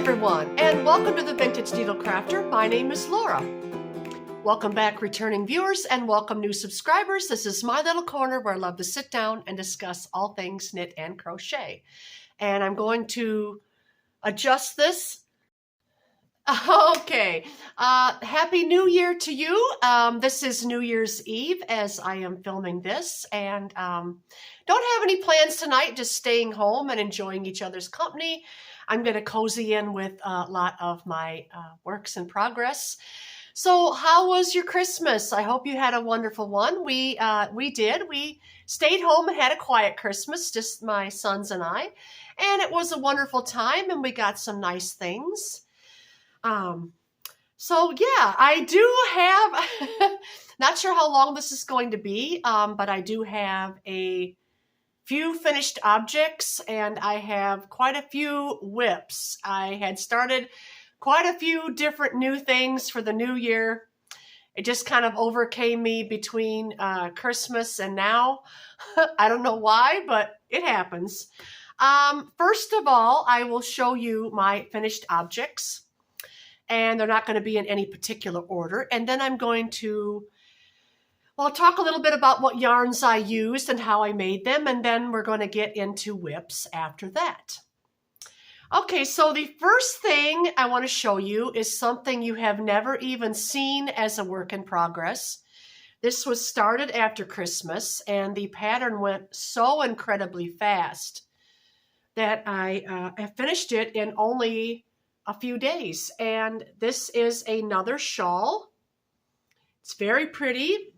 everyone, and welcome to the Vintage Needle Crafter. My name is Laura. Welcome back returning viewers and welcome new subscribers. This is my little corner where I love to sit down and discuss all things knit and crochet. And I'm going to adjust this. Okay, Happy New Year to you. This is New Year's Eve as I am filming this, and don't have any plans tonight, just staying home and enjoying each other's company. I'm going to cozy in with a lot of my works in progress. So how was your Christmas? I hope you had a wonderful one. We did. We stayed home and had a quiet Christmas, just my sons and I, and it was a wonderful time, and we got some nice things. So yeah, I do have, not sure how long this is going to be, but I do have a few finished objects and I have quite a few whips. I had started quite a few different new things for the new year. It just kind of overcame me between Christmas and now. I don't know why, but it happens. First of all, I will show you my finished objects. And they're not going to be in any particular order. And then I'm going to, well, talk a little bit about what yarns I used and how I made them. And then we're going to get into whips after that. Okay, so the first thing I want to show you is something you have never even seen as a work in progress. This was started after Christmas, and the pattern went so incredibly fast that I finished it in only a few days. And this is another shawl. It's very pretty.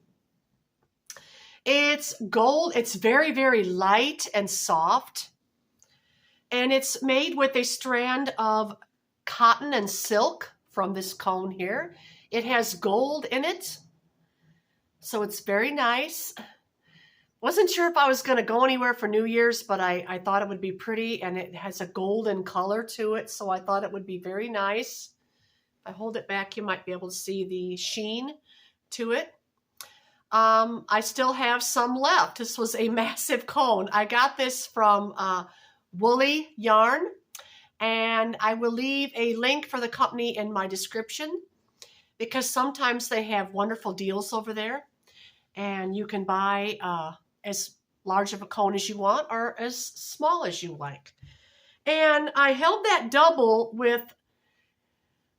It's gold. It's very, very light and soft. And it's made with a strand of cotton and silk from this cone here. It has gold in it, so it's very nice. Wasn't sure if I was going to go anywhere for New Year's, but I thought it would be pretty, and it has a golden color to it, so I thought it would be very nice. If I hold it back, you might be able to see the sheen to it. I still have some left. This was a massive cone. I got this from Woolly Yarn, and I will leave a link for the company in my description because sometimes they have wonderful deals over there, and you can buy as large of a cone as you want or as small as you like. And I held that double with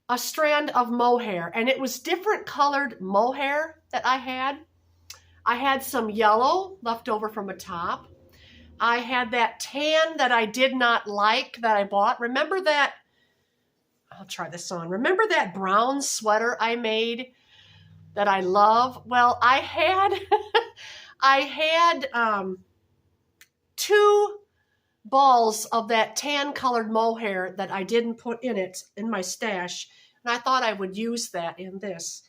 a strand of mohair, and it was different colored mohair that I had. I had some yellow left over from a top. I had that tan that I did not like that I bought. Remember that, I'll try this on. Remember that brown sweater I made that I love? Well, I had I had two balls of that tan colored mohair that I didn't put in it in my stash, and I thought I would use that in this.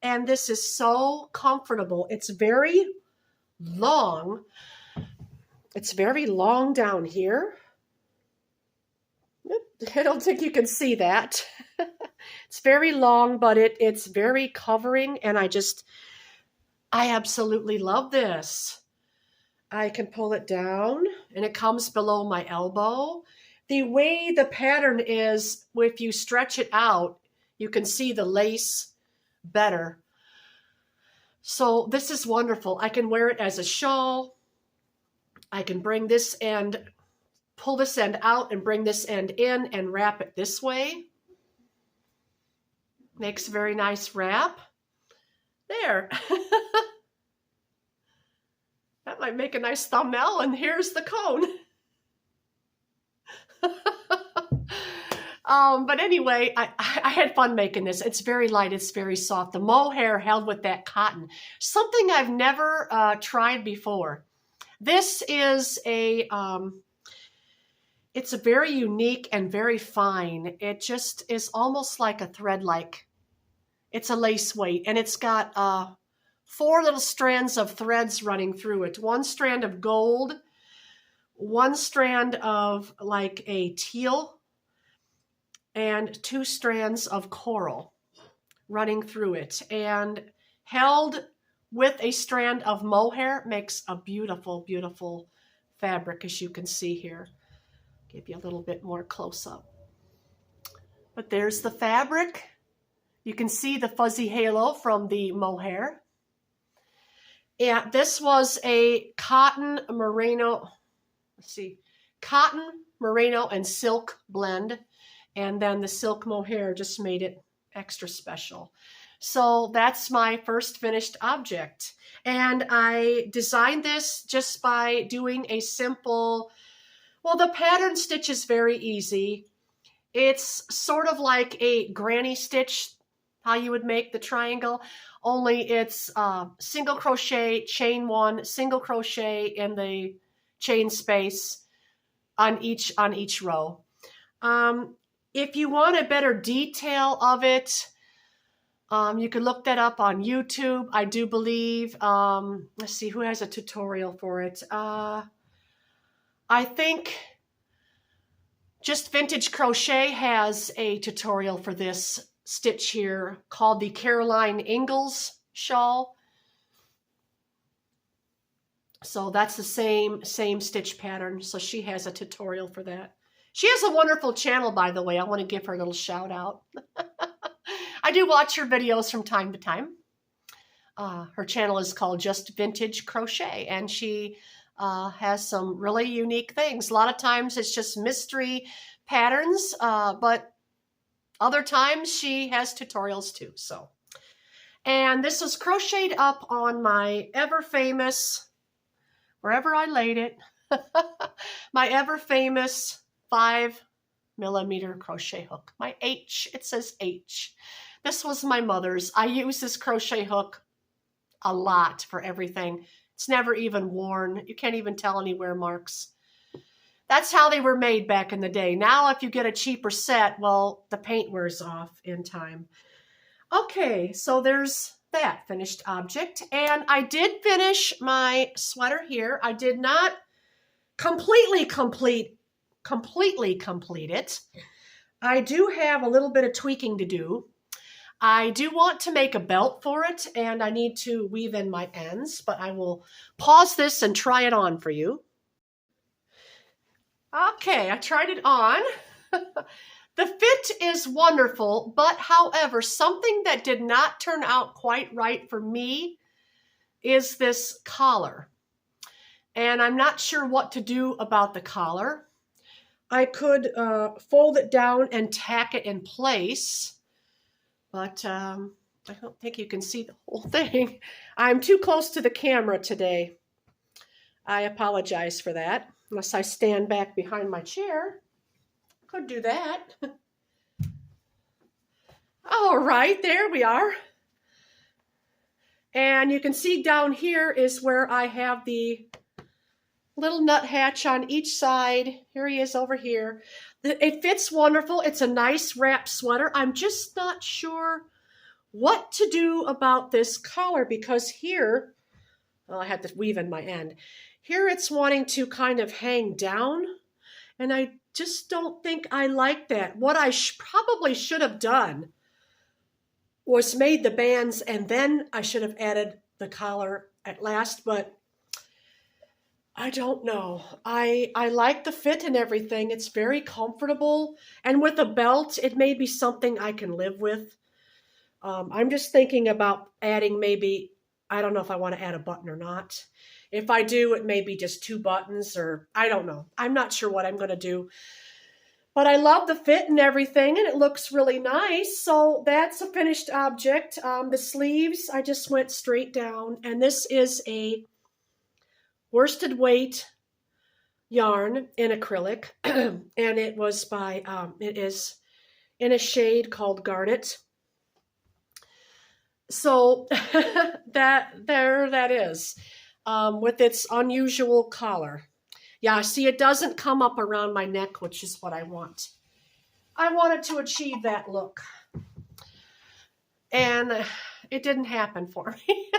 And this is so comfortable. It's very long. It's very long down here. I don't think you can see that. It's very long, but it's very covering, and I absolutely love this. I can pull it down, and it comes below my elbow. The way the pattern is, if you stretch it out, you can see the lace better. So this is wonderful. I can wear it as a shawl. I can bring this end, pull this end out and bring this end in and wrap it this way. Makes a very nice wrap. There. That might make a nice thumbnail, and here's the cone. But anyway, I had fun making this. It's very light. It's very soft. The mohair held with that cotton. Something I've never tried before. This is it's a very unique and very fine. It just is almost like a thread-like. It's a lace weight, and it's got 4 little strands of threads running through it. 1 strand of gold, 1 strand of like a teal, and 2 strands of coral running through it. And held with a strand of mohair makes a beautiful, beautiful fabric, as you can see here. Give you a little bit more close up. But there's the fabric. You can see the fuzzy halo from the mohair. Yeah, this was a cotton merino, let's see, cotton, merino, and silk blend. And then the silk mohair just made it extra special. So that's my first finished object. And I designed this just by doing a simple, well, the pattern stitch is very easy. It's sort of like a granny stitch, how you would make the triangle, only it's single crochet, chain one, single crochet in the chain space on each row. If you want a better detail of it, you can look that up on YouTube, I do believe. Let's see, who has a tutorial for it? I think Just Vintage Crochet has a tutorial for this stitch here called the Caroline Ingalls shawl. So that's the same stitch pattern. So she has a tutorial for that. She has a wonderful channel, by the way. I want to give her a little shout out. I do watch her videos from time to time. Her channel is called Just Vintage Crochet, and she has some really unique things. A lot of times it's just mystery patterns, but other times she has tutorials too. So, and this was crocheted up on my ever famous, wherever I laid it, my ever famous 5mm crochet hook. My H, it says H. This was my mother's. I use this crochet hook a lot for everything. It's never even worn. You can't even tell any wear marks. That's how they were made back in the day. Now, if you get a cheaper set, well, the paint wears off in time. Okay, so there's that finished object. And I did finish my sweater here. I did not completely complete it. I do have a little bit of tweaking to do. I do want to make a belt for it, and I need to weave in my ends, but I will pause this and try it on for you. Okay, I tried it on. The fit is wonderful, but however, something that did not turn out quite right for me is this collar. And I'm not sure what to do about the collar. I could fold it down and tack it in place, but I don't think you can see the whole thing. I'm too close to the camera today. I apologize for that. Unless I stand back behind my chair. Could do that. All right, there we are. And you can see down here is where I have the little nut hatch on each side. Here he is over here. It fits wonderful. It's a nice wrap sweater. I'm just not sure what to do about this collar because here, well, I had to weave in my end. Here it's wanting to kind of hang down, and I just don't think I like that. What I probably should have done was made the bands, and then I should have added the collar at last, but I don't know. I like the fit and everything. It's very comfortable, and with a belt, it may be something I can live with. I'm just thinking about adding maybe, I don't know if I want to add a button or not. If I do, it may be just 2 buttons or I don't know. I'm not sure what I'm going to do. But I love the fit and everything, and it looks really nice. So that's a finished object. The sleeves, I just went straight down. And this is a worsted weight yarn in acrylic. And it was by, it is in a shade called Garnet. So that is, with its unusual collar. Yeah, see, it doesn't come up around my neck, which is what I want. I wanted to achieve that look. And it didn't happen for me.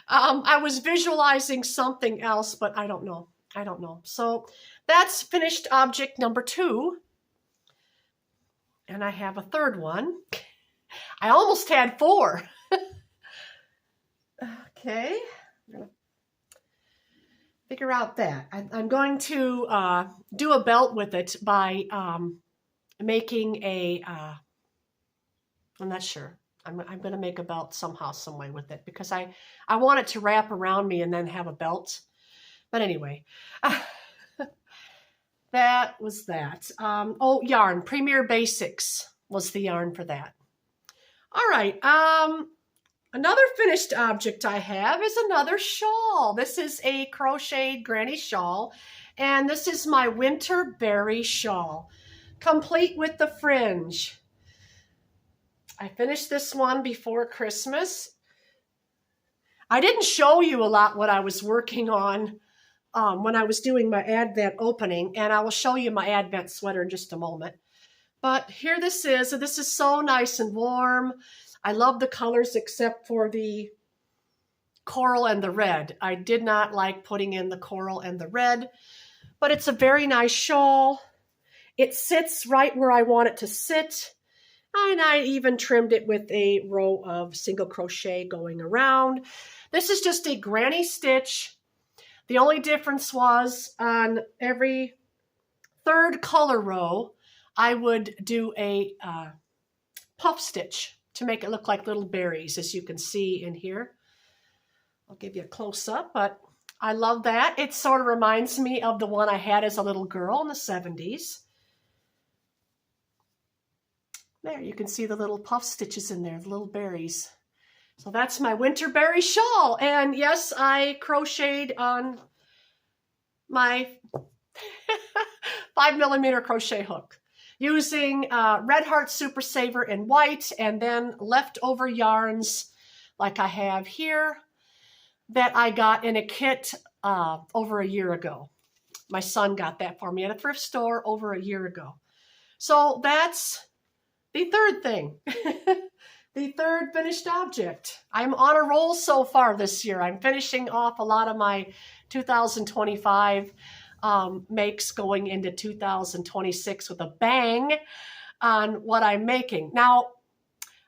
I was visualizing something else, but I don't know. I don't know. So that's finished object number 2. And I have a third one. I almost had 4. Okay. Figure out that. I'm going to do a belt with it by making a, I'm not sure. I'm going to make a belt somehow, some way with it because I want it to wrap around me and then have a belt. But anyway, that was that. Oh, yarn. Premier Basics was the yarn for that. All right. Another finished object I have is another shawl. This is a crocheted granny shawl, and this is my winter berry shawl, complete with the fringe. I finished this one before Christmas. I didn't show you a lot what I was working on when I was doing my Advent opening, and I will show you my Advent sweater in just a moment. But here this is. This is so nice and warm. I love the colors except for the coral and the red. I did not like putting in the coral and the red, but it's a very nice shawl. It sits right where I want it to sit, and I even trimmed it with a row of single crochet going around. This is just a granny stitch. The only difference was on every third color row, I would do a puff stitch to make it look like little berries, as you can see in here. I'll give you a close-up, but I love that. It sort of reminds me of the one I had as a little girl in the 70s. There, you can see the little puff stitches in there, the little berries. So that's my winter berry shawl. And yes, I crocheted on my 5mm crochet hook using Red Heart Super Saver in white and then leftover yarns like I have here that I got in a kit over a year ago. My son got that for me at a thrift store over a year ago. So that's the third thing, the third finished object. I'm on a roll so far this year. I'm finishing off a lot of my 2025 makes going into 2026 with a bang on what I'm making. Now,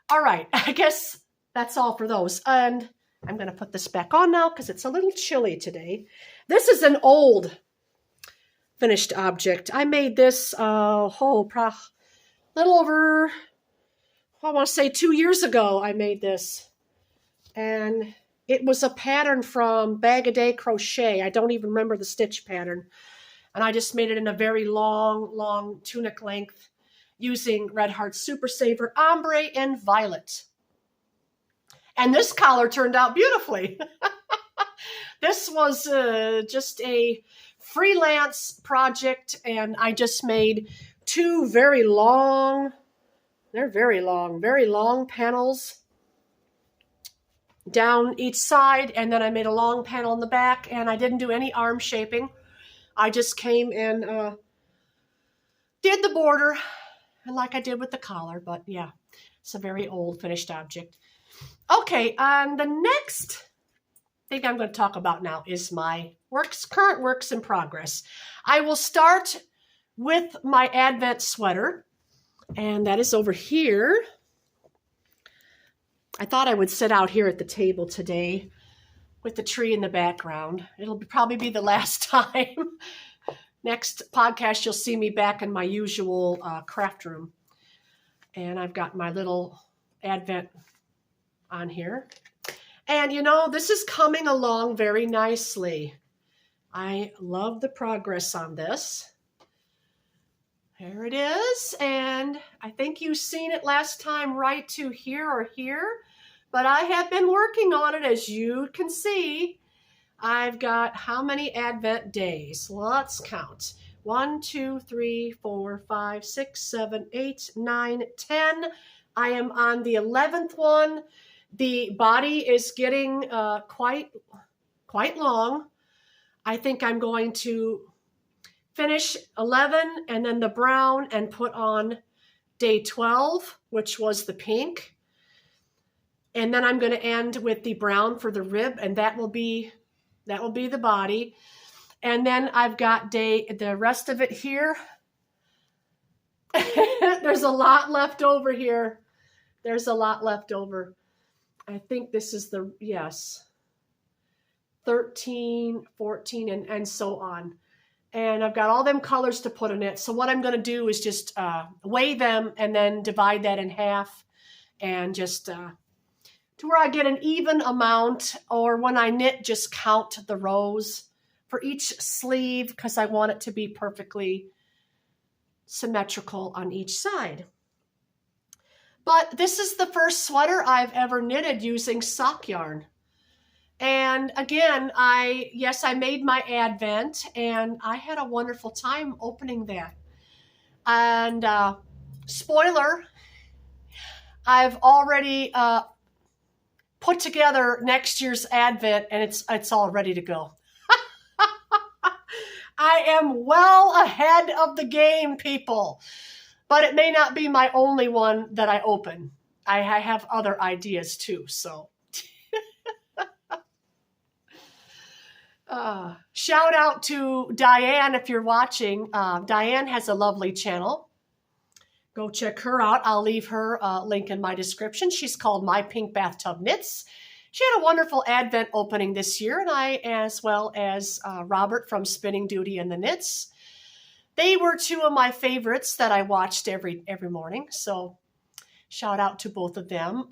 all right, I guess that's all for those. And I'm going to put this back on now because it's a little chilly today. This is an old finished object. I made this little over, I want to say 2 years ago I made this. And it was a pattern from Bag-O-Day Crochet. I don't even remember the stitch pattern. And I just made it in a very long tunic length using Red Heart Super Saver Ombre and Violet. And this collar turned out beautifully. This was just a freelance project, and I just made two very long panels down each side, and then I made a long panel in the back, and I didn't do any arm shaping. I just came and did the border, and like I did with the collar, but yeah, it's a very old finished object. Okay, the next thing I'm going to talk about now is my current works in progress. I will start with my Advent sweater, and that is over here. I thought I would sit out here at the table today with the tree in the background. It'll probably be the last time. Next podcast, you'll see me back in my usual craft room. And I've got my little Advent on here. And you know, this is coming along very nicely. I love the progress on this. There it is. And I think you've seen it last time right to here or here. But I have been working on it, as you can see. I've got how many Advent days? Let's count. 1, 2, 3, 4, 5, 6, 7, 8, 9, 10. I am on the 11th one. The body is getting quite long. I think I'm going to finish 11 and then the brown and put on day 12, which was the pink. And then I'm going to end with the brown for the rib, and that will be the body. And then I've got the rest of it here. There's a lot left over here. There's a lot left over. I think this is 13, 14, and so on. And I've got all them colors to put in it. So what I'm going to do is just weigh them and then divide that in half and just to where I get an even amount, or when I knit, just count the rows for each sleeve because I want it to be perfectly symmetrical on each side. But this is the first sweater I've ever knitted using sock yarn. And again, I made my advent and I had a wonderful time opening that. And spoiler, I've already put together next year's advent and it's all ready to go. I am well ahead of the game, people. But it may not be my only one that I open. I have other ideas too, so. Shout out to Diane if you're watching. Diane has a lovely channel. Go check her out. I'll leave her link in my description. She's called My Pink Bathtub Knits. She had a wonderful advent opening this year, and I, as well as Robert from Spinning Duty and the Knits. They were two of my favorites that I watched every morning. So shout out to both of them.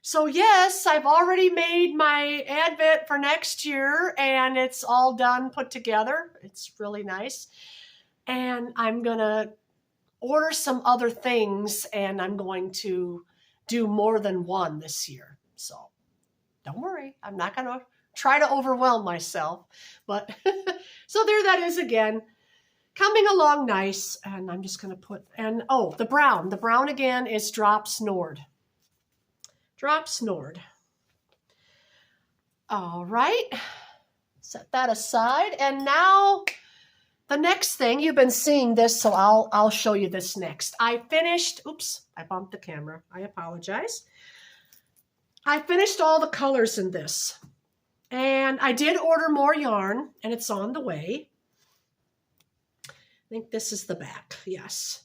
So yes, I've already made my advent for next year and it's all done, put together. It's really nice. And I'm going to order some other things and I'm going to do more than one this year. So don't worry, I'm not going to try to overwhelm myself. But so there that is again. Coming along nice, and I'm just going to put, and oh, the brown. The brown again is Drops Nord. Drops Nord. All right, set that aside. And now the next thing, you've been seeing this, so I'll show you this next. I finished, oops, I bumped the camera. I apologize. I finished all the colors in this. And I did order more yarn, and it's on the way. I think this is the back, yes.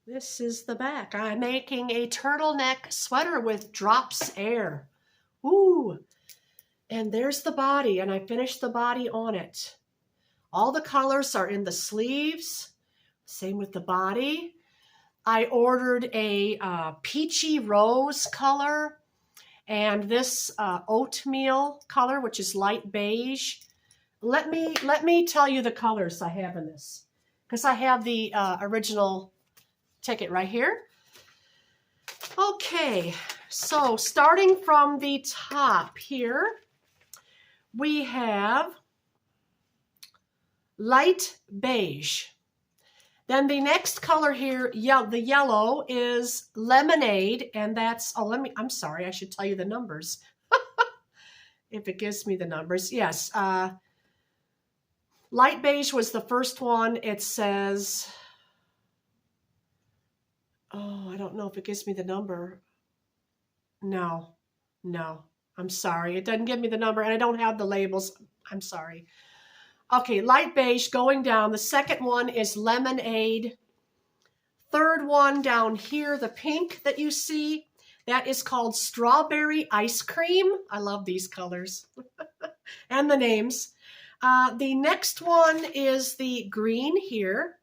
This is the back. I'm making a turtleneck sweater with Drops Air. Ooh, and there's the body, and I finished the body on it. All the colors are in the sleeves, same with the body. I ordered a peachy rose color and this oatmeal color, which is light beige. Let me tell you the colors I have in this, because I have the original ticket right here. Okay, so starting from the top here, we have light beige. Then the next color here, the yellow, is lemonade, and that's, I'm sorry, I should tell you the numbers. If it gives me the numbers, yes. Light beige was the first one. It says, oh, I don't know if it gives me the number. No, I'm sorry. It doesn't give me the number, and I don't have the labels. I'm sorry. Okay, light beige going down. The second one is lemonade. Third one down here, the pink that you see, that is called strawberry ice cream. I love these colors and the names. The next one is the green here.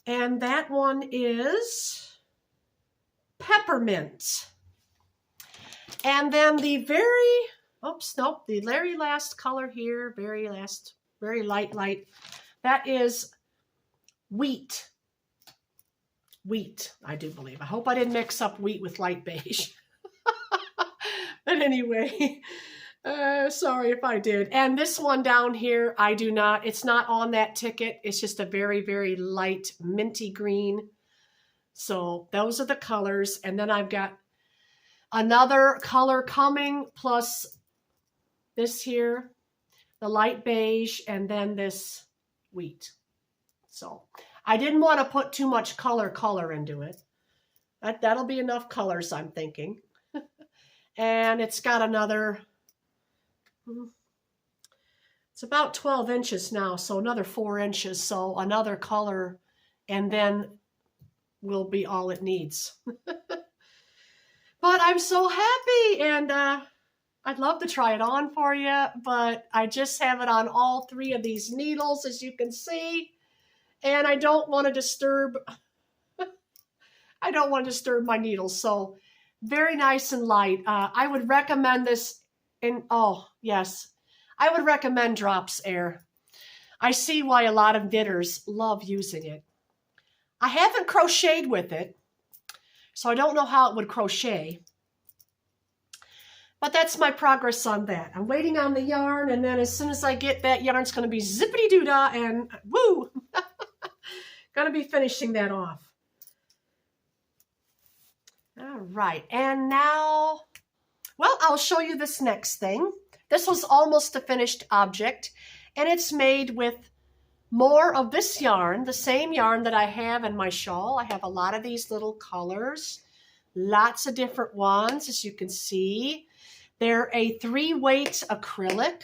And that one is peppermint. And then the very last color here, very light. That is wheat. Wheat, I do believe. I hope I didn't mix up wheat with light beige. But anyway, sorry if I did. And this one down here, I do not. It's not on that ticket. It's just a very, very light minty green. So those are the colors. And then I've got another color coming, plus this here, the light beige, and then this wheat. So I didn't want to put too much color into it. That'll be enough colors, I'm thinking. And it's got another, it's about 12 inches now, so another 4 inches. So another color, and then will be all it needs. But I'm so happy, and I'd love to try it on for you, but I just have it on all three of these needles, as you can see. And I don't want to disturb my needles. So very nice and light. I would recommend this oh, yes. I would recommend Drops Air. I see why a lot of knitters love using it. I haven't crocheted with it, so I don't know how it would crochet. But that's my progress on that. I'm waiting on the yarn, and then as soon as I get that yarn, it's going to be zippity-doo-dah, and woo! Going to be finishing that off. All right, and now, well, I'll show you this next thing. This was almost a finished object, and it's made with more of this yarn, the same yarn that I have in my shawl. I have a lot of these little colors, lots of different ones, as you can see. They're a 3-weight acrylic,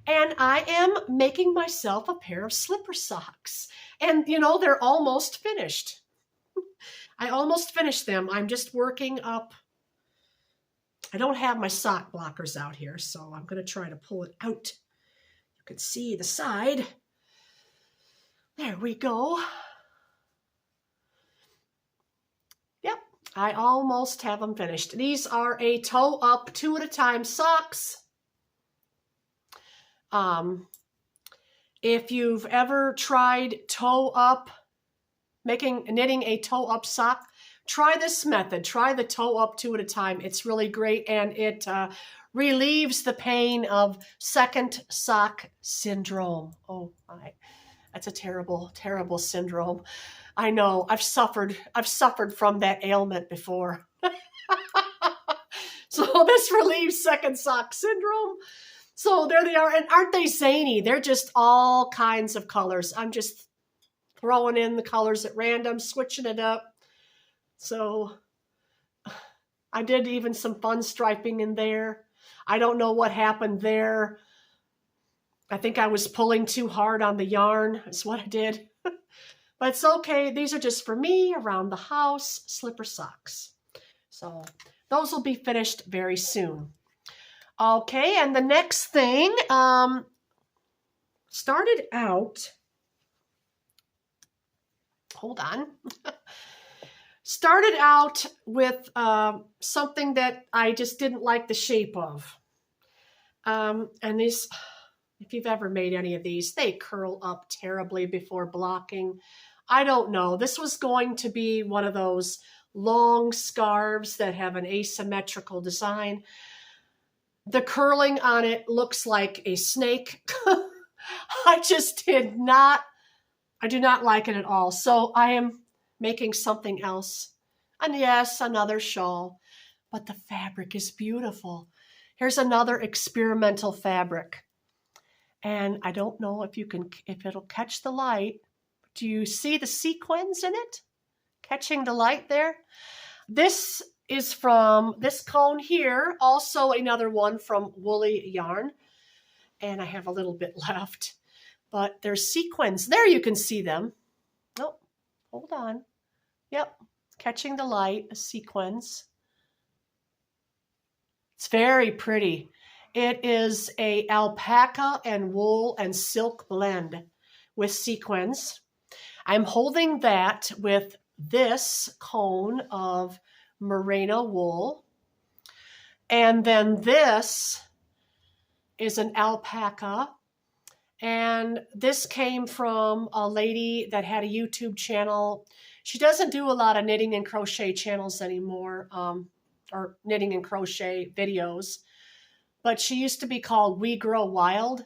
and I am making myself a pair of slipper socks. And, you know, they're almost finished. I almost finished them. I'm just working up. I don't have my sock blockers out here, so I'm going to try to pull it out. You can see the side. There we go. Yep, I almost have them finished. These are a toe up 2 at a time socks. If you've ever tried toe up, knitting a toe up sock, try this method. Try the toe up 2 at a time. It's really great, and it relieves the pain of second sock syndrome. Oh my, that's a terrible, terrible syndrome. I know, I've suffered from that ailment before. So this relieves second sock syndrome. So there they are, and aren't they zany? They're just all kinds of colors. I'm just throwing in the colors at random, switching it up. So I did even some fun striping in there. I don't know what happened there. I think I was pulling too hard on the yarn. That's what I did. But it's okay. These are just for me around the house, slipper socks. So those will be finished very soon. Okay, and the next thing started out, hold on, started out with something that I just didn't like the shape of. And these, if you've ever made any of these, they curl up terribly before blocking. I don't know. This was going to be one of those long scarves that have an asymmetrical design. The curling on it looks like a snake. I do not like it at all. So I am making something else. And yes, another shawl. But the fabric is beautiful. Here's another experimental fabric. And I don't know if it'll catch the light. Do you see the sequins in it? Catching the light there? This is from this cone here, also another one from Woolly Yarn. And I have a little bit left, but there's sequins. There you can see them. Oh, hold on. Yep, catching the light, the sequins. It's very pretty. It is a alpaca and wool and silk blend with sequins. I'm holding that with this cone of merino wool. And then this is an alpaca. And this came from a lady that had a YouTube channel. She doesn't do a lot of knitting and crochet channels anymore, or knitting and crochet videos. But she used to be called We Grow Wild.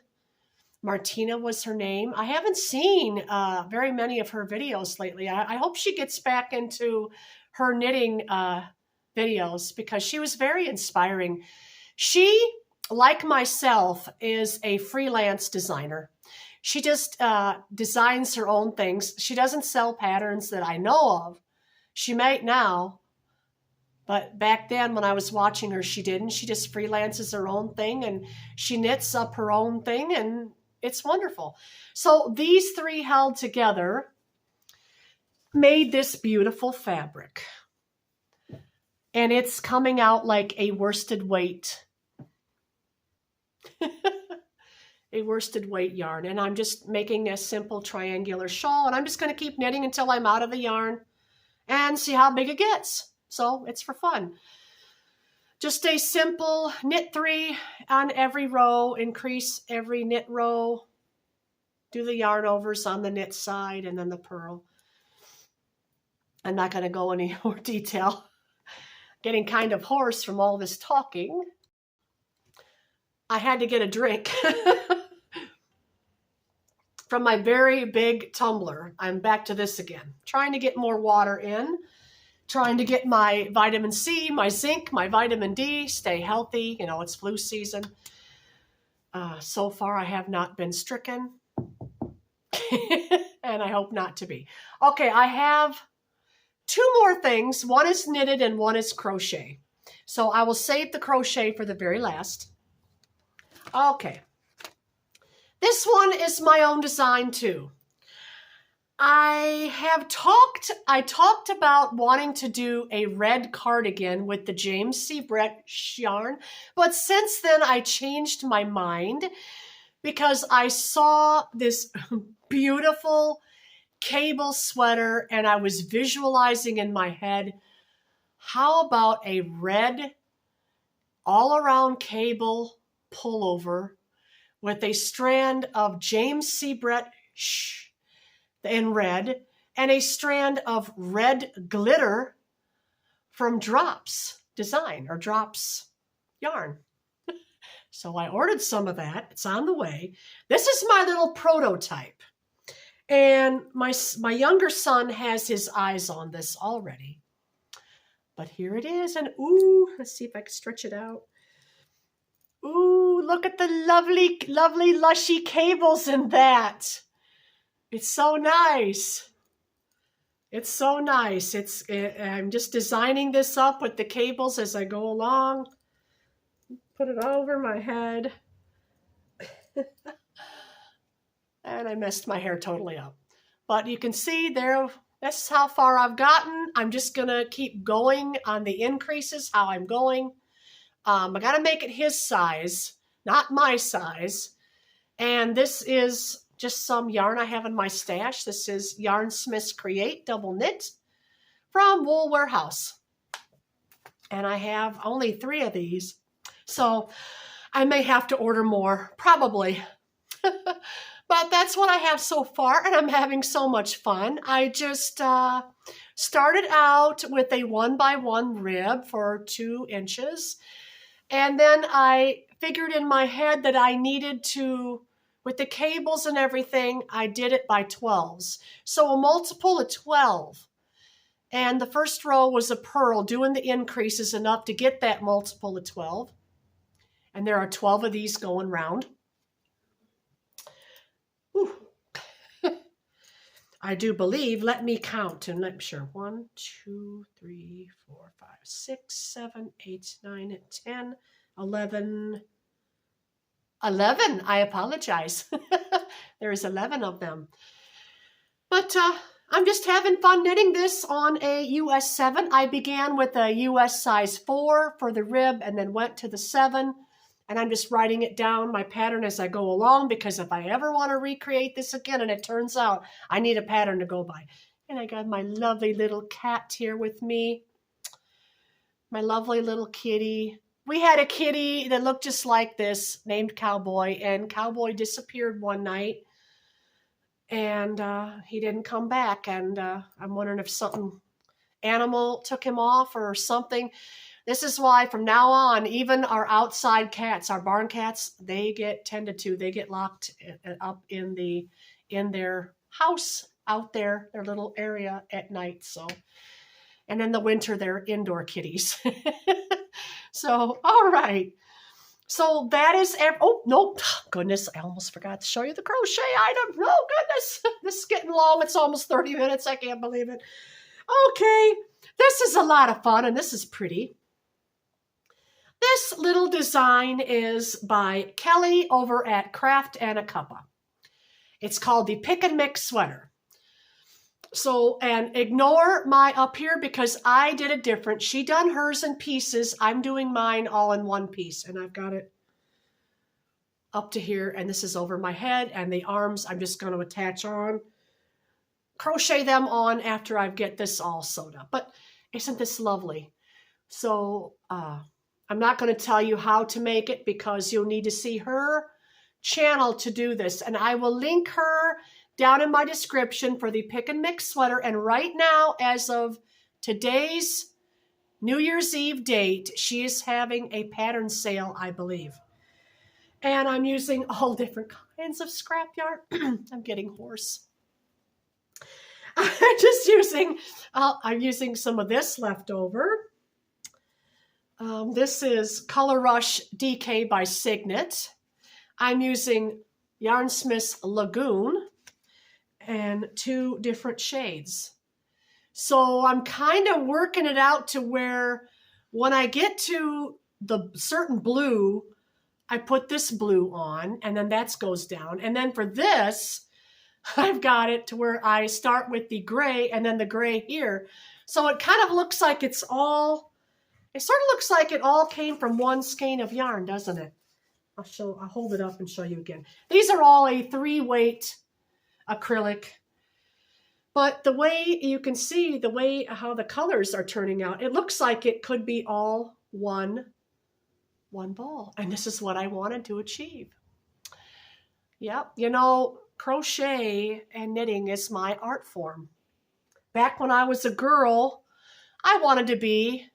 Martina was her name. I haven't seen very many of her videos lately. I hope she gets back into her knitting videos because she was very inspiring. She, like myself, is a freelance designer. She just designs her own things. She doesn't sell patterns that I know of. She might now, but back then when I was watching her, she didn't. She just freelances her own thing and she knits up her own thing, and it's wonderful. So these three held together made this beautiful fabric. And it's coming out like a worsted weight. A worsted weight yarn. And I'm just making a simple triangular shawl, and I'm just going to keep knitting until I'm out of the yarn and see how big it gets. So it's for fun. Just a simple knit 3 on every row, increase every knit row, do the yarn overs on the knit side, and then the purl. I'm not going to go any more detail. Getting kind of hoarse from all this talking. I had to get a drink from my very big tumbler. I'm back to this again. Trying to get more water in. Trying to get my vitamin C, my zinc, my vitamin D, stay healthy. You know, it's flu season. So far, I have not been stricken. And I hope not to be. Okay, I have 2 more things. One is knitted and one is crochet. So I will save the crochet for the very last. Okay. This one is my own design too. I talked about wanting to do a red cardigan with the James C. Brett yarn, but since then I changed my mind because I saw this beautiful cable sweater and I was visualizing in my head, how about a red all-around cable pullover with a strand of James C. Brett in red, and a strand of red glitter from Drops Design or Drops Yarn. So I ordered some of that. It's on the way. This is my little prototype. And my younger son has his eyes on this already. But here it is. And ooh, let's see if I can stretch it out. Ooh, look at the lovely, lovely, lushy cables in that. It's so nice. It's so nice. I'm just designing this up with the cables as I go along. Put it over my head. And I messed my hair totally up. But you can see there, that's how far I've gotten. I'm just going to keep going on the increases, how I'm going. I got to make it his size, not my size. And this is just some yarn I have in my stash. This is Yarnsmiths Create Double Knit from Wool Warehouse. And I have only 3 of these. So I may have to order more, probably. But that's what I have so far, and I'm having so much fun. I just started out with a 1x1 rib for 2 inches. And then I figured in my head that I needed to, with the cables and everything, I did it by 12s. So a multiple of 12. And the first row was a purl, doing the increases enough to get that multiple of 12. And there are 12 of these going round. Whew. I do believe, let me count and let me sure. 1, 2, 3, 4, 5, 6, 7, 8, 9, 10, 11. 11, I apologize. There's 11 of them. But I'm just having fun knitting this on a US 7. I began with a US size 4 for the rib and then went to the 7. And I'm just writing it down, my pattern as I go along, because if I ever want to recreate this again and it turns out I need a pattern to go by. And I got my lovely little cat here with me. My lovely little kitty. We had a kitty that looked just like this named Cowboy, and Cowboy disappeared one night. And he didn't come back, and I'm wondering if something animal took him off or something. This is why from now on, even our outside cats, our barn cats, they get tended to. They get locked up in their house out there, their little area at night. So, and in the winter, they're indoor kitties. So, all right. So that is, oh, no, goodness, I almost forgot to show you the crochet item. No, goodness, this is getting long. It's almost 30 minutes. I can't believe it. Okay, this is a lot of fun, and this is pretty. This little design is by Kelly over at Craft and a Cuppa. It's called the Pick and Mix Sweater. So, and ignore my up here because I did it different. She done hers in pieces. I'm doing mine all in one piece. And I've got it up to here. And this is over my head. And the arms I'm just going to attach on. Crochet them on after I get this all sewed up. But isn't this lovely? So I'm not going to tell you how to make it because you'll need to see her channel to do this. And I will link her down in my description for the Pick and Mix sweater. And right now, as of today's New Year's Eve date, she is having a pattern sale, I believe. And I'm using all different kinds of scrap yarn. I'm getting hoarse. I'm just using, I'm using some of this leftover. This is Color Rush DK by Signet. I'm using Yarnsmith's Lagoon and 2 different shades. So I'm kind of working it out to where when I get to the certain blue, I put this blue on and then that goes down. And then for this, I've got it to where I start with the gray and then the gray here. So it kind of looks like it's all, it sort of looks like it all came from one skein of yarn, doesn't it? I'll hold it up and show you again. These are all a 3-weight acrylic. But the way you can see, the way how the colors are turning out, it looks like it could be all one ball. And this is what I wanted to achieve. Yep, you know, crochet and knitting is my art form. Back when I was a girl, I wanted to be,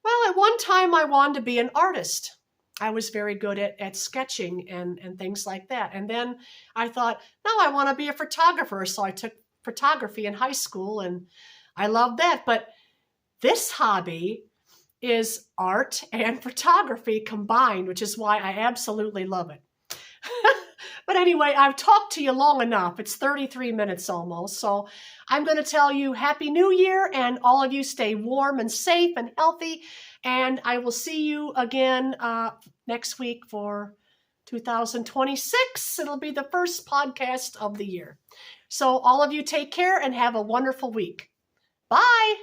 well, at one time I wanted to be an artist. I was very good at sketching and things like that. And then I thought, no, I want to be a photographer. So I took photography in high school and I loved that. But this hobby is art and photography combined, which is why I absolutely love it. But anyway, I've talked to you long enough. It's 33 minutes almost. So I'm going to tell you Happy New Year and all of you stay warm and safe and healthy. And I will see you again next week for 2026. It'll be the first podcast of the year. So all of you take care and have a wonderful week. Bye.